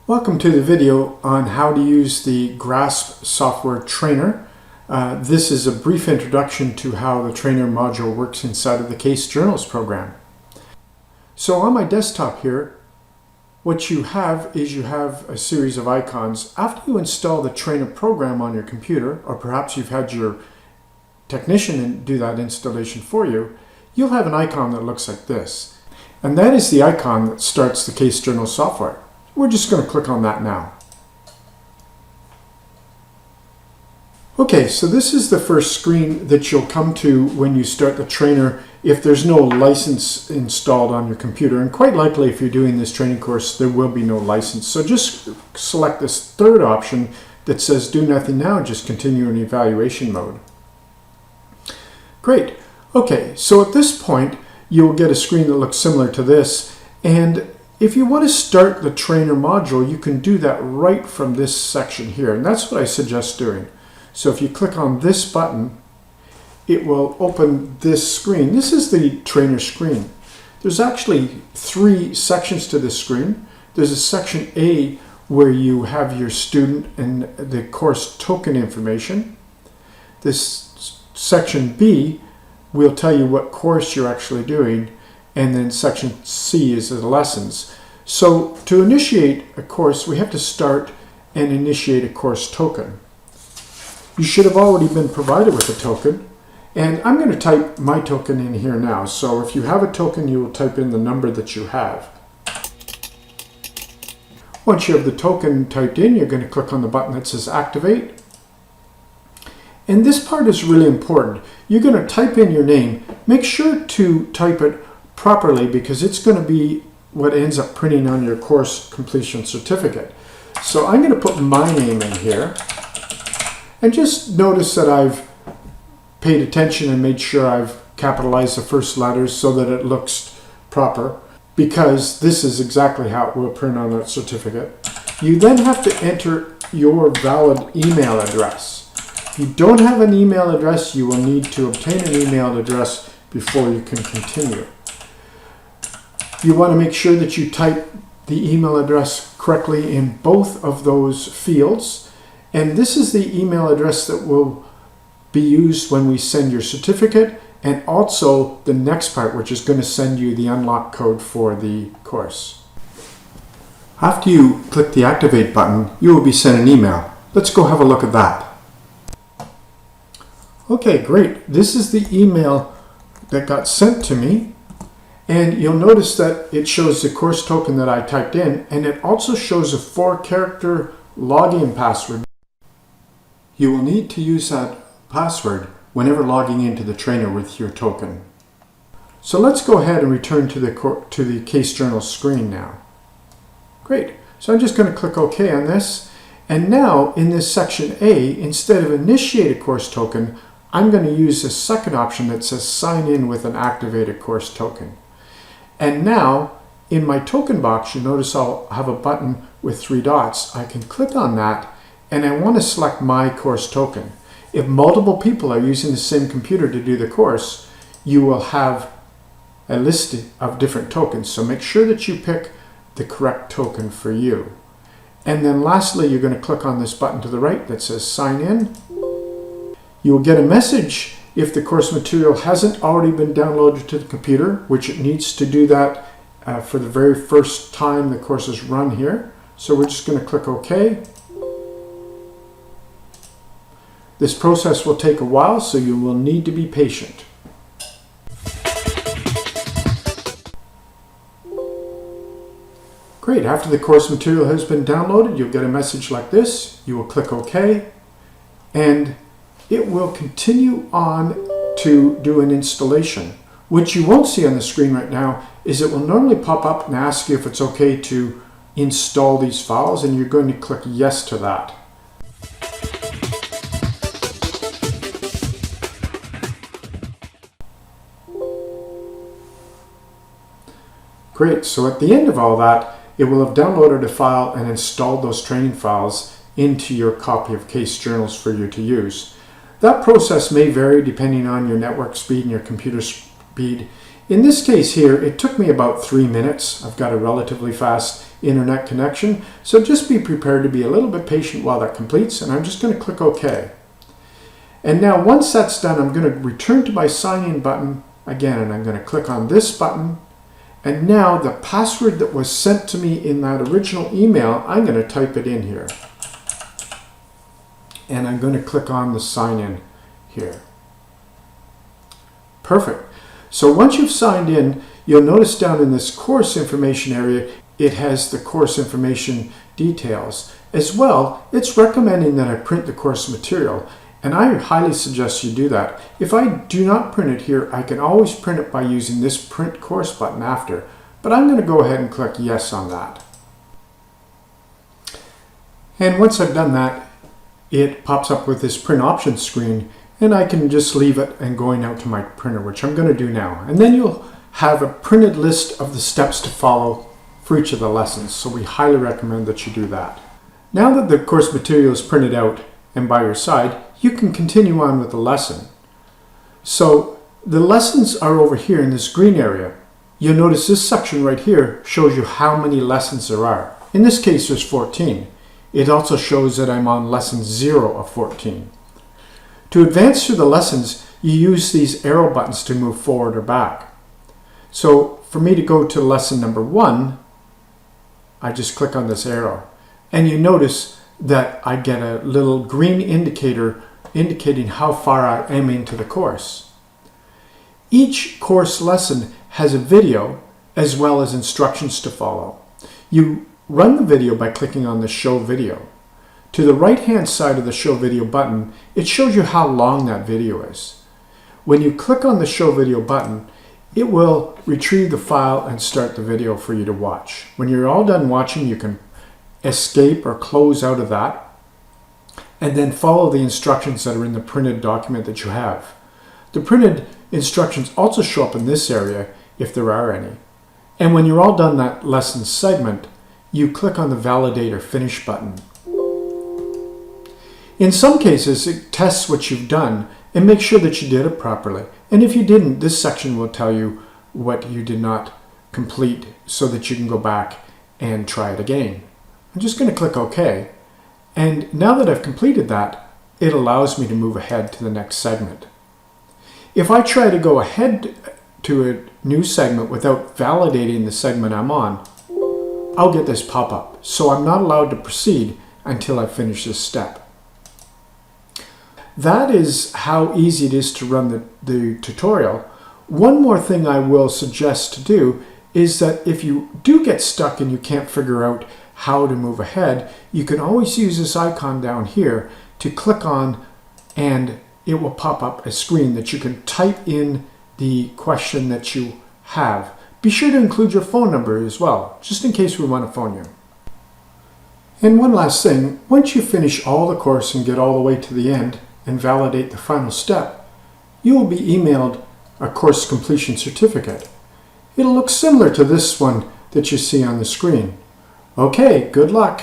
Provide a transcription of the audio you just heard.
Welcome to the video on how to use the GRASP software trainer. This is a brief introduction to how the trainer module works inside of the Case Journals program. So on my desktop here, what you have is a series of icons. After you install the trainer program on your computer, or perhaps you've had your technician do that installation for you, you'll have an icon that looks like this. And that is the icon that starts the Case Journals software. We're just going to click on that now. Okay, so this is the first screen that you'll come to when you start the trainer if there's no license installed on your computer. And quite likely if you're doing this training course, there will be no license. So just select this third option that says do nothing now, just continue in evaluation mode. Great. Okay, so at this point, you'll get a screen that looks similar to this. And if you want to start the trainer module, you can do that right from this section here, and that's what I suggest doing. So if you click on this button, it will open this screen. This is the trainer screen. There's actually three sections to this screen. There's a section A where you have your student and the course token information. This section B will tell you what course you're actually doing. And then section C is the lessons. So to initiate a course, we have to start and initiate a course token. You should have already been provided with a token. And I'm going to type my token in here now. So if you have a token, you will type in the number that you have. Once you have the token typed in, you're going to click on the button that says Activate. And this part is really important. You're going to type in your name. Make sure to type it properly because it's going to be what ends up printing on your course completion certificate. So I'm going to put my name in here and just notice that I've paid attention and made sure I've capitalized the first letters so that it looks proper, because this is exactly how it will print on that certificate. You then have to enter your valid email address. If you don't have an email address, you will need to obtain an email address before you can continue. You want to make sure that you type the email address correctly in both of those fields. And this is the email address that will be used when we send your certificate, and also the next part, which is going to send you the unlock code for the course. After you click the Activate button, you will be sent an email. Let's go have a look at that. Okay, great. This is the email that got sent to me. And you'll notice that it shows the course token that I typed in, and it also shows a 4-character login password. You will need to use that password whenever logging into the trainer with your token. So let's go ahead and return to the Case Journals screen now. Great. So I'm just going to click OK on this. And now in this section A, instead of initiate a course token, I'm going to use the second option that says sign in with an activated course token. And now, in my token box, you notice I'll have a button with 3 dots. I can click on that, and I want to select my course token. If multiple people are using the same computer to do the course, you will have a list of different tokens. So make sure that you pick the correct token for you. And then lastly, you're going to click on this button to the right that says sign in. You will get a message if the course material hasn't already been downloaded to the computer, which it needs to do that for the very first time the course is run here. So we're just going to click OK. This process will take a while, so you will need to be patient. Great, after the course material has been downloaded, you'll get a message like this. You will click OK, and it will continue on to do an installation. What you won't see on the screen right now is it will normally pop up and ask you if it's okay to install these files, and you're going to click yes to that. Great, so at the end of all that, it will have downloaded a file and installed those training files into your copy of Case Journals for you to use. That process may vary depending on your network speed and your computer speed. In this case here, it took me about 3 minutes. I've got a relatively fast internet connection, so just be prepared to be a little bit patient while that completes, and I'm just going to click OK. And now once that's done, I'm going to return to my sign in button again, and I'm going to click on this button. And now the password that was sent to me in that original email, I'm going to type it in here. And I'm going to click on the sign in here. Perfect. So once you've signed in, you'll notice down in this course information area, it has the course information details. As well, it's recommending that I print the course material, and I highly suggest you do that. If I do not print it here, I can always print it by using this print course button after, but I'm going to go ahead and click yes on that. And once I've done that, it pops up with this print options screen, and I can just leave it and going out to my printer, which I'm going to do now. And then you'll have a printed list of the steps to follow for each of the lessons, so we highly recommend that you do that. Now that the course material is printed out and by your side, you can continue on with the lesson. So the lessons are over here in this green area. You'll notice this section right here shows you how many lessons there are. In this case, there's 14. It also shows that I'm on lesson 0 of 14. To advance through the lessons, you use these arrow buttons to move forward or back. So for me to go to lesson number 1, I just click on this arrow. And you notice that I get a little green indicator indicating how far I am into the course. Each course lesson has a video as well as instructions to follow. You run the video by clicking on the Show Video. To the right-hand side of the Show Video button, it shows you how long that video is. When you click on the Show Video button, it will retrieve the file and start the video for you to watch. When you're all done watching, you can escape or close out of that, and then follow the instructions that are in the printed document that you have. The printed instructions also show up in this area if there are any. And when you're all done that lesson segment, you click on the Validate or Finish button. In some cases, it tests what you've done and makes sure that you did it properly. And if you didn't, this section will tell you what you did not complete so that you can go back and try it again. I'm just going to click OK. And now that I've completed that, it allows me to move ahead to the next segment. If I try to go ahead to a new segment without validating the segment I'm on, I'll get this pop-up. So I'm not allowed to proceed until I finish this step. That is how easy it is to run the tutorial. One more thing I will suggest to do is that if you do get stuck and you can't figure out how to move ahead, you can always use this icon down here to click on, and it will pop up a screen that you can type in the question that you have. Be sure to include your phone number as well, just in case we want to phone you. And one last thing, once you finish all the course and get all the way to the end and validate the final step, you will be emailed a course completion certificate. It'll look similar to this one that you see on the screen. Okay, good luck.